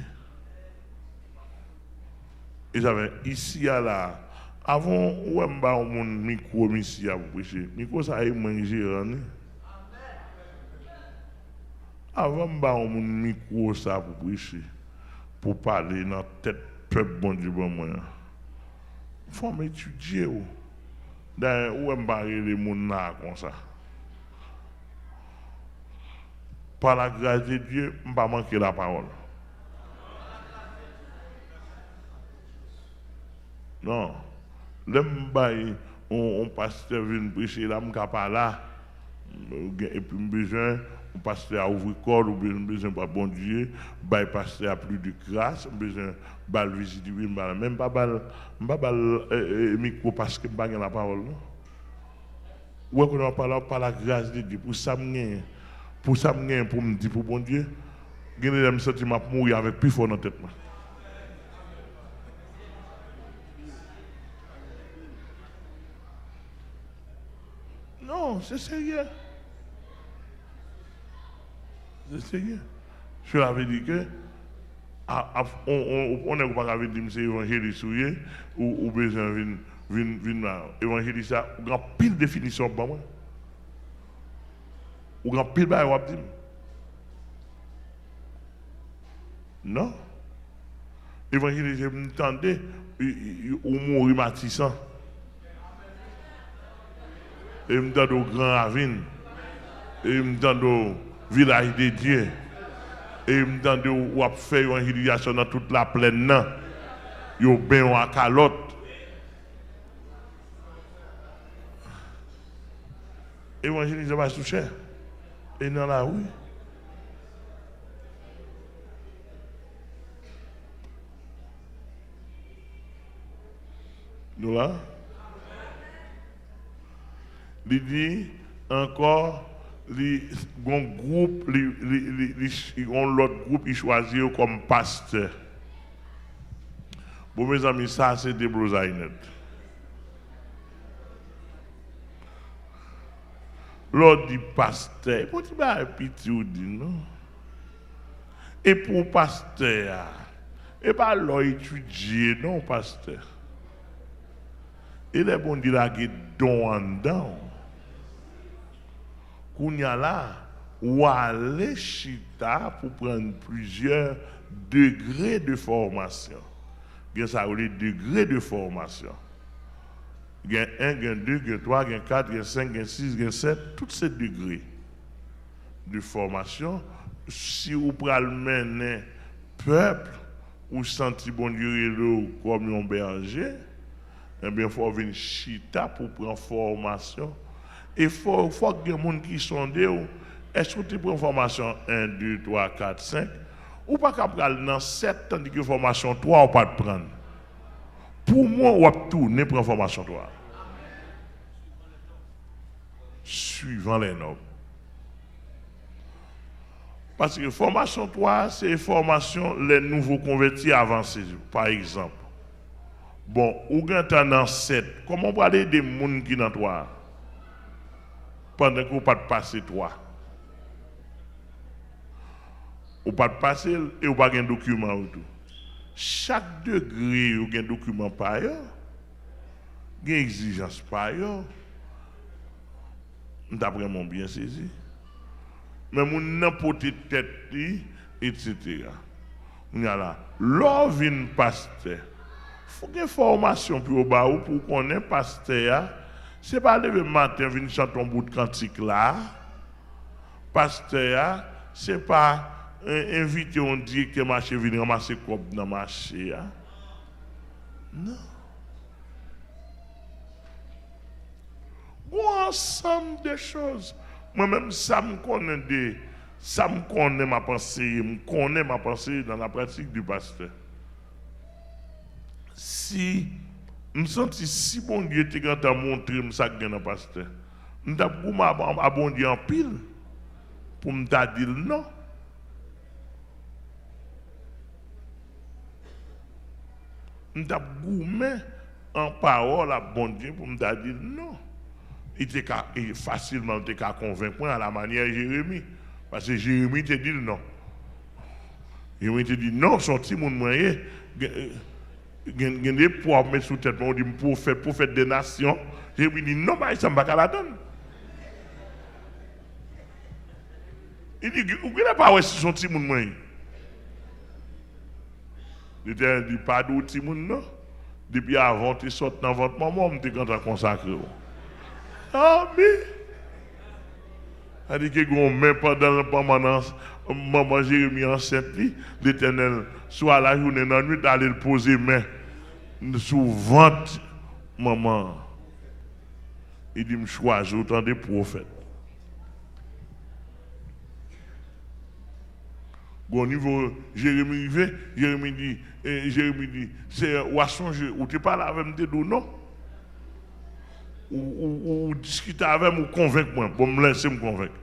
Et j'avais ici à là. Avant, où est-ce que mon micro ici à vous prêcher? Micro ça est moins gérant. Avant, mon micro ça pour prêcher, pour parler dans la tête peuple bon Dieu bon moi. Faut m'étudier. D'ailleurs, où est-ce que les gens là comme ça? Par la grâce de Dieu, je ne vais pas manquer la parole. Non. On pasteur vient prêcher là, je ne suis pas là. Et puis, besoin, on pasteur à ouvrir corps, ou besoin de bon Dieu, le pasteur a plus de grâce, besoin de visite divine, même pas le micro parce que je n'ai pas la parole. Ou est-ce qu'on parle par la grâce de Dieu, pour ça, pour me dire pour bon Dieu, je me sens que je mourir avec plus fort dans la tête. Non, c'est sérieux. C'est sérieux. Je l'avais dit que on n'est pas dire que c'est évangéliste ou besoin de venir évangéliste, ça, ou grand pile définition pour moi. Ou grand pile bail ou dire. Non. Évangéliste, je m'entendais, ou mourir matissant. Et me donne au Grand Ravine, et me donne au village de Dieu, et me donne où on fait une évangélisation dans toute la plaine, il y a bien à calotte. Évangélisation va se cher. Et dans la rue. Nous là. Il dit encore, un groupe, l'autre groupe, il choisit comme pasteur. Bon, mes amis, ça c'est des brosaïnettes. L'autre dit pasteur, pour dire un petit ou dit non. Et pour pasteur, et pas l'on étudier, non, pasteur. Et les bons dire qu'il y a don en dedans. Qu'on y a là, ou aller chita pour prendre plusieurs degrés de formation. Il y a ça, les degrés de formation. Il y a 1, il y a 2, il y a 3, il y a 4, il y a 5, il y a 6, il y a 7, tous ces degrés de formation. Si vous prenez mener peuple, ou senti bon Dieu comme un berger, eh bien, il faut venir chita pour prendre formation. Et il faut que les gens qui sont est-ce que tu prends formation 1, 2, 3, 4, 5 ou pas qu'à prendre dans 7 tandis que formation 3 ou pas de prendre. Pour moi, on va tourner pour formation 3. Suivant les normes. Parce que formation 3, c'est formation les nouveaux convertis avancés, par exemple. Bon, ou quand dans 7, comment on peut aller des gens qui sont dans 3 pendant qu'on pas de passer 3? Ou pas de passer et ou pas de document ou tout. Chaque degré ou un document par ailleurs, une exigence par ailleurs. D'après mon bien saisi. Mais mon n'importe tête, etc. On y a là, l'ovine pasteur. Faut qu'il y ait formation pour connaître pasteur. C'est pas lever matin venir chanter un bout de cantique là. Pasteur, c'est pas inviter on dit que marché venir ramasser cop dans marché. Non. Un ensemble de choses. Moi-même, ça me connaît ma pensée dans la pratique du pasteur. Si je sens si bon Dieu était quand à montrer ça que dans le pasteur, je vais abonder en pile pour me dire non. Je vais gourmer en parole à bon Dieu pour me dire non. Il était facilement convaincre à la manière de Jérémie. Parce que Jérémie te dit non. Jérémie te dit non, sorti mon moyen. Il y a des poids mettre sous tête, on dit prophète des nations. Jérémie dit non, mais ça ne va pas la donner. Il dit, vous ne pas si son petit monde. Il dit, pas de petit monde, non. Depuis avant, tu sortes dans votre maman, tu es consacré. Ah, mais. Il dit que même pendant la permanence, maman Jérémie enceinte, l'Éternel, soit la journée, dans la nuit, d'aller le poser main sous ventre, maman. Il dit, je choisis autant de prophètes. Au niveau Jérémie rivé, Jérémie dit, c'est ou songer, ou tu parles avec moi, non? Ou discuter avec moi, ou convaincre moi, pour me laisser me convaincre.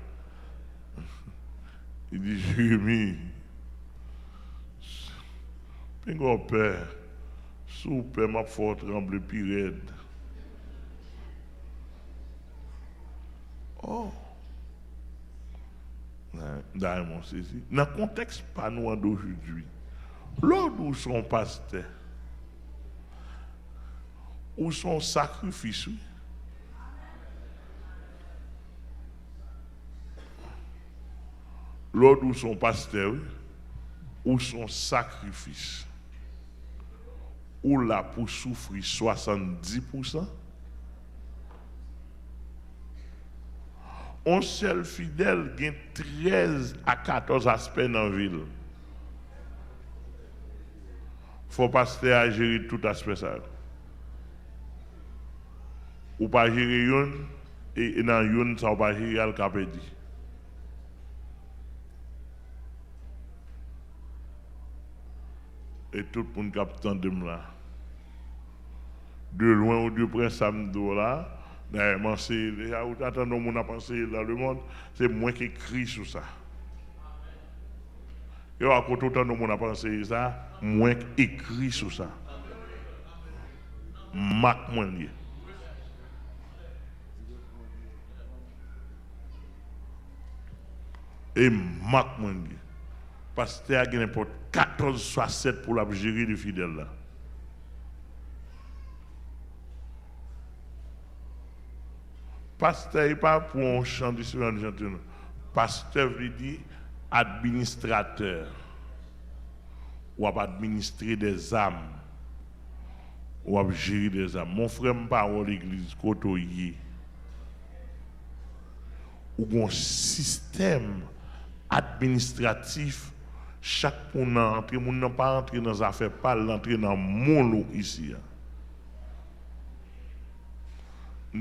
Il dit, Jérémie, Pingo père, sous père m'a fait trembler plus raide. Oh! Dans le contexte pas nous d'aujourd'hui, l'autre où son pasteur, où son sacrifice, l'autre où son pasteur, où son sacrifice, où là pour souffrir 70%. Un seul fidèle gagne 13 à 14 aspects dans la ville. Il faut passer à gérer tout aspect ça. Ou pas gérer une, et dans une, ça va pas gérer le capédi. Et tout le monde capte de là. De loin ou de près, samedi là. D'ailleurs, c'est déjà où attendons mon a pensé dans le monde, c'est moi qui écris sur ça. Et à côté autant de mon a pensé ça, moi qui écris sur ça. Mac moi lié. Et Mac moi lié. Parce que il y a n'importe 14 soit 7 pour la gérer les fidèles là. Pasteur n'est pas pour un chant de Seigneur. Pasteur veut dire administrateur. Ou administrer des âmes. Ou gérer des âmes. Mon frère me parle à l'église, côté ou un système administratif. Chaque monde entre, mon n'a pas entré dans les affaires, pas l'entrer dans mon lot ici.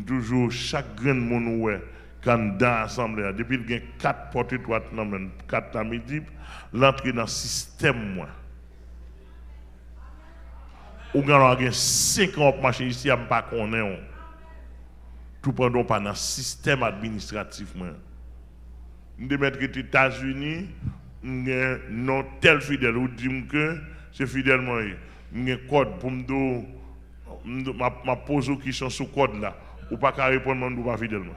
Toujours chaque grain de monde quand dans l'assemblée depuis qu'il y a 4 portes étroites 4 à midi l'entrée dans le système moi ou quand il y a 50 marché ici à pas connaître tout pendant pas dans le système administratif moi de mettre les États-Unis non tel fidèle ou dit que c'est fidèlement il y a code pour me ma pose une question sur code là ou pas qu'à répondre ou pas fidèlement.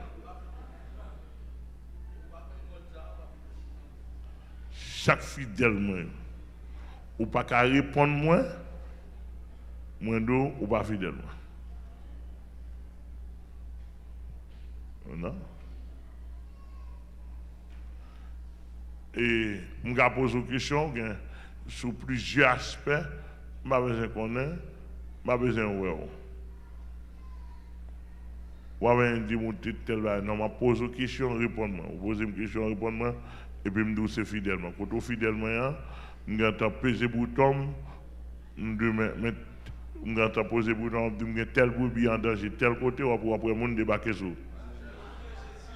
Chaque fidèlement ou pas qu'à répondre moi ou pas fidèlement. Non. Et je vais poser une question sur plusieurs aspects, je vais besoin de connaître, je vais besoin de voir. Ou avez dit mon titre tel non, je pose une question, réponds-moi. Vous posez une question, réponds-moi, et puis je dis c'est fidèlement. Quand vous fidèlement, je vais peser le bouton, je vais poser le bouton, je vais tel brebis en danger, tel côté, ou après, je vais débarquer sur.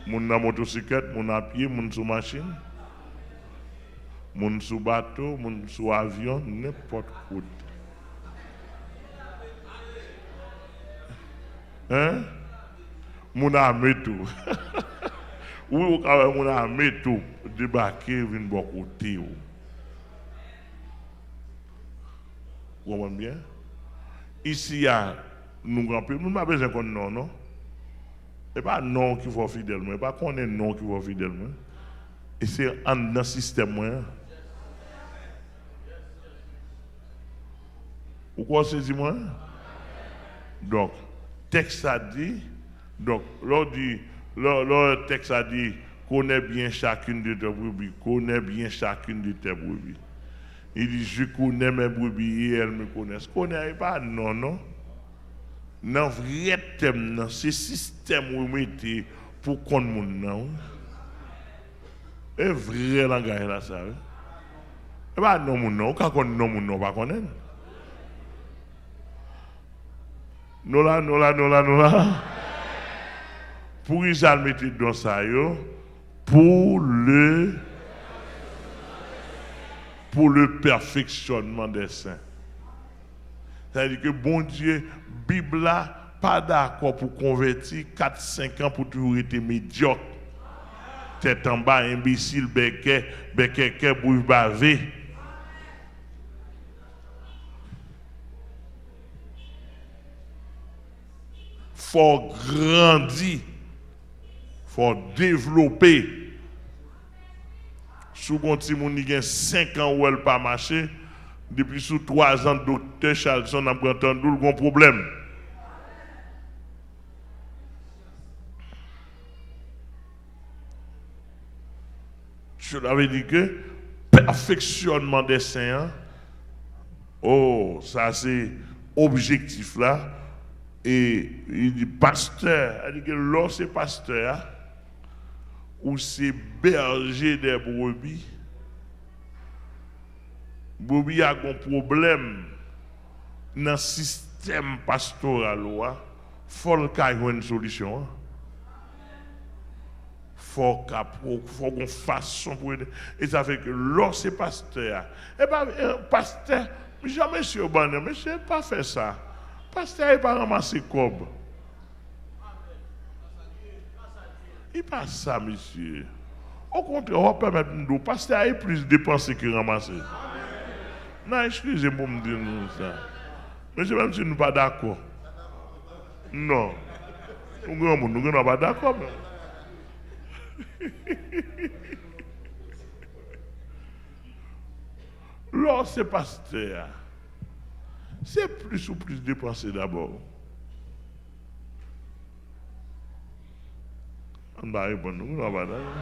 Mon dans motocyclette, mon à pied, mon sur machine, mon sur bateau, mon sur avion, n'importe quoi. Hein? Mon armée tout. Oui, mon armée tout. Débarquer, venir de côté. Vous comprenez bien? Ici, nous n'avons pas besoin de non, non? Ce n'est pas non qui faut fidèlement, ce n'est pas qu'on est non qui faut fidèlement. Et c'est dans le système. Vous quoi saisi moi? Donc, texte a dit, donc, le texte a dit, connais bien chacune de tes brebis, connais bien chacune de tes brebis. Il dit, je connais mes brebis et elles me connaissent. Connais pas, non, non. Dans le vrai thème, c'est système où vous mettez pour qu'on moun. Un vrai langage là, ça. Et pas non, moun non, quand on non, moun non, pas connaître. Nous là. Pour ils le mettre dans ça, pour le perfectionnement des saints. C'est-à-dire que bon Dieu, Bible là, pas d'accord pour convertir 4-5 ans pour toujours être médiocre. Tête en bas, imbécile, béquet, bouille bavé. Faut grandir, faut développer. Sous un petit monde qui a 5 ans où elle pas marché, depuis sous 3 ans, docteur Charlson a entendu le grand problème. Je l'avais dit que perfectionnement des saints, oh, ça c'est objectif là. Et il dit pasteur, il dit que lorsque pasteur, ou c'est berger des brebis, brebis a un problème dans le système pastoral, il faut qu'il y ait une solution. Il faut qu'il y ait une façon pour aider. Et ça fait que lorsque pasteur, et bien, pasteur, jamais monsieur Bonheur, monsieur pas fait ça. Pasteur n'est pas ramassé cob. Il passe ça, monsieur. Au contraire, on va permettre de pasteur a plus dépensé que ramassé. Non, excusez-moi de dire nous ça. Monsieur, même si nous ne sommes pas d'accord. Non. Nous ne sommes pas d'accord. Lorsque pasteur, c'est plus ou plus dépensé d'abord. On va répondre, nous n'avons pas d'accord.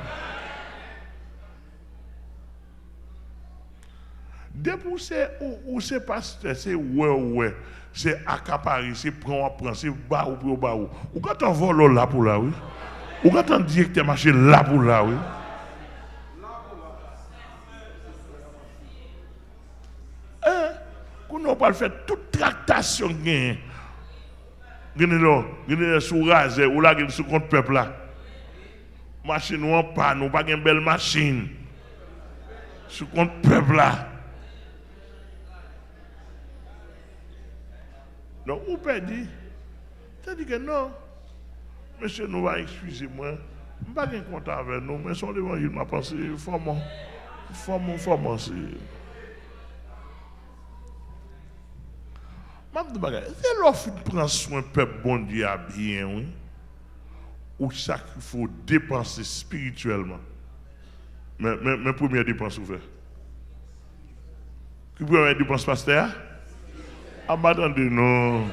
Dépousser ou c'est pasteur, c'est ouais, c'est accaparer, c'est prendre, c'est barou pour barou. Ou quand on vole là pour là, oui. Ou quand on directeur marché là pour là, oui. Qu'on n'a pas fait toute tractation gain. Gain sous rasé ou là sous compte peuple là. Machine ou en panne, ou pas une belle machine. Sous compte peuple là. Donc, ou peut dire, c'est-à-dire que non, monsieur, nous va excusez-moi, je ne suis pas content avec nous, mais son évangile m'a pensé, formons. C'est l'offre de prendre soin du peuple bon Dieu à bien, oui, ou ça qu'il faut dépenser spirituellement. Mais première dépense, vous faites. Qui première dépense, pasteur? Abandonnez non.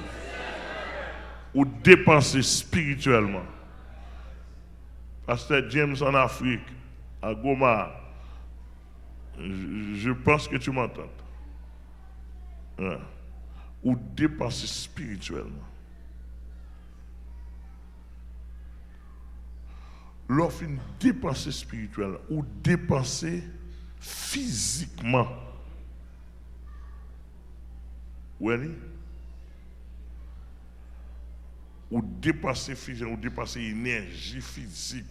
Ou dépenser spirituellement. Pasteur James en Afrique, à Goma, je pense que tu m'entends. Ouais. Ou dépenser spirituellement. L'offre une dépenser spirituelle ou dépenser physiquement. Oui. Ou dépenser physiquement, ou dépenser énergie physique.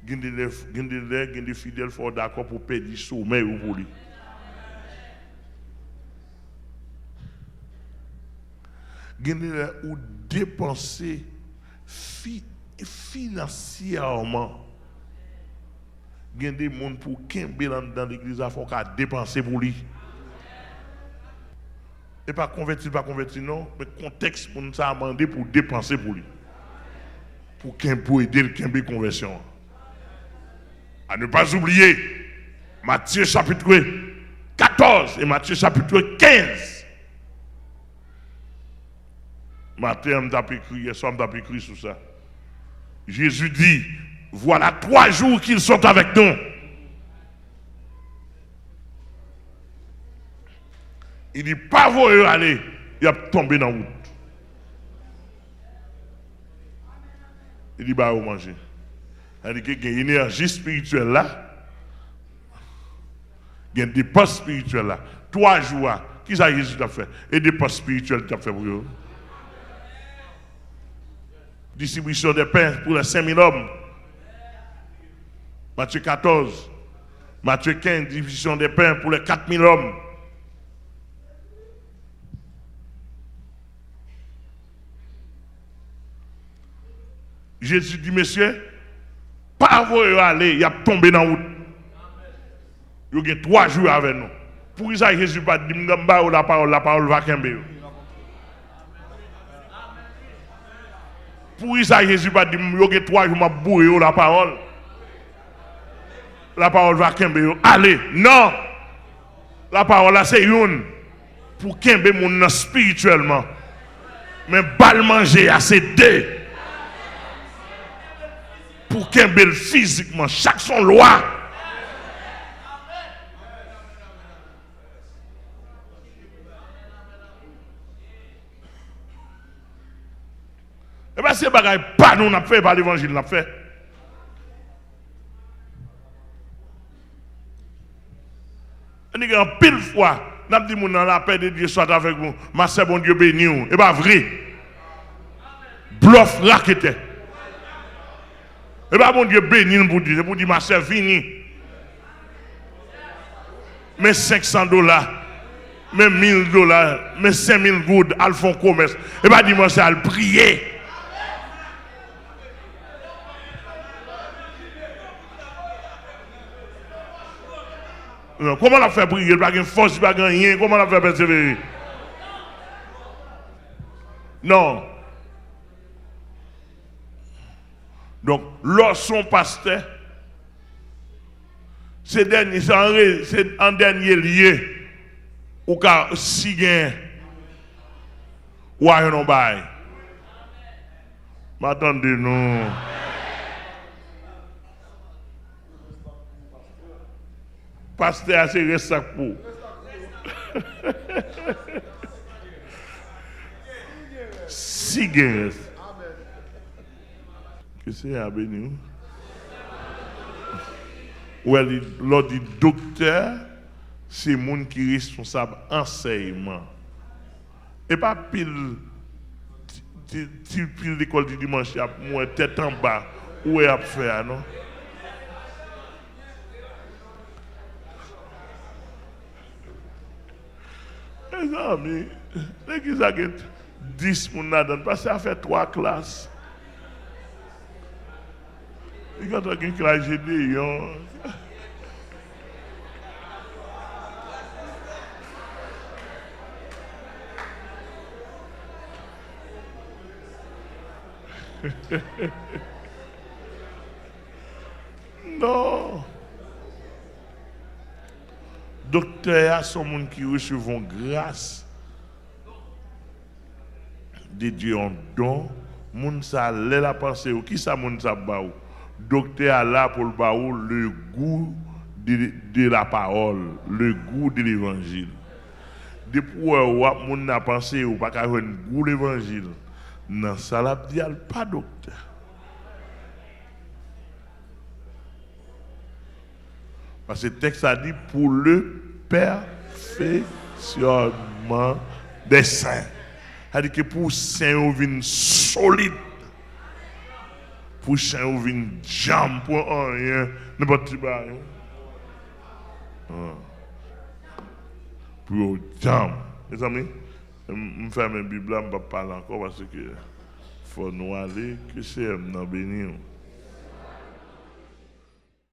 Il y a des fidèles qui sont d'accord pour perdre le sommeil ou pour lui. Il y a des dépenser financièrement. Il y a des gens pour dans l'église, il faut dépenser pour lui. Et pas convertir, non, mais contexte pour nous a demandé pour dépenser pour lui. Pour aider le conversion. À ne pas oublier, Matthieu chapitre 14 et Matthieu chapitre 15. Matthieu m'a écrit, hier soir m'a écrit sur ça. Jésus dit, voilà 3 jours qu'ils sont avec nous. Il dit, pas vous aller, il a tombé dans la route. Il dit, bah, vous manger. Il dit qu'il y a une énergie spirituelle là, il y a des dépenses spirituelles là. 3 jours, qui ça Jésus a fait? Et des dépenses spirituelles qu'il a fait pour eux. Distribution des pains pour les 5000 hommes. Matthieu 14. Matthieu 15, distribution des pains pour les 4000 hommes. Jésus dit, monsieur, pas vous aller, il a tombé dans la route. Il y a 3 jours avec nous. Pour ça, Jésus pas dit, la parole va tomber. Pour ça, Jésus pas dit, il y a 3 jours, je bourré la parole. La parole va tomber. Allez, non. La parole là, c'est une. Pour tomber mon spirituellement. Mais bal manger, c'est 2. Pour tomber physiquement, chaque son loi. Et bien, c'est bagaille pas nous n'a fait, pas l'évangile n'a fait. On dit en pile fois, n'a dit mon dans la paix de Dieu soit avec vous, ma sœur bon Dieu béni. Et pas vrai. Bluff raquette. Et bien bon Dieu béni pour dire ma sœur vini. Mais $500, mais $1000, mais 5000 gouttes, elles font commerce. Et bien dis-moi ça, elles prier. Non, comment on a fait prier? Il n'y a pas de force, il n'y a pas de rien. Comment on a fait persévérer? Non. Donc, lorsqu'on pasteur, c'est en dernier lieu, ou car si gain, ou à un bail. M'attendez, non. Pasteur, c'est reste pour. Si gain. Que c'est à béni. Ou l'autre dit docteur, c'est le monde qui est responsable enseignement. Et pas pile l'école du dimanche, moi tête en bas, où est à faire, non? Les amis, l'église a 10 personnes là-dedans, parce que ça fait 3 classes. Il y a une classe Gédéon. Non. Docteur, sont des gens qui reçoivent grâce de Dieu en don. Moun sa lè la pensée ou qui ça moun sa ba ou? Docteur là pour le ba ou le goût de la parole, le goût de l'évangile. Depuis ou moun na pensé ou pas ka joine goût l'évangile. Nan ça la dit pas docteur. Parce que le texte a dit pour le perfectionnement des saints. C'est-à-dire que pour saint ou vin solide, pour saint ou vin jam, pour rien, n'importe quoi. Pour jam. Les amis, je vais faire ma Bible, je ne vais pas parler encore parce que il faut nous aller, que c'est un béni.